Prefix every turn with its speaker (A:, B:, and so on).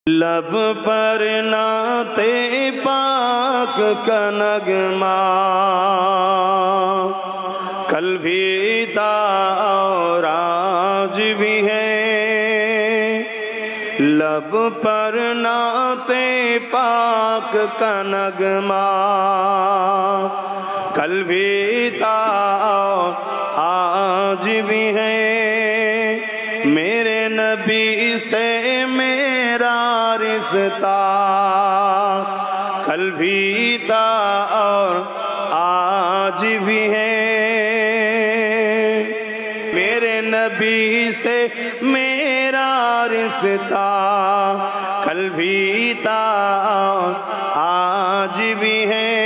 A: लब पर नाते पाक का नगमा कल भी था और आज भी है। लब पर नाते पाक का नगमा कल भी था और आज भी है। मेरे नबी से मेरा रिश्ता कल भी था और आज भी है। मेरे नबी से मेरा रिश्ता कल भी था और आज भी है।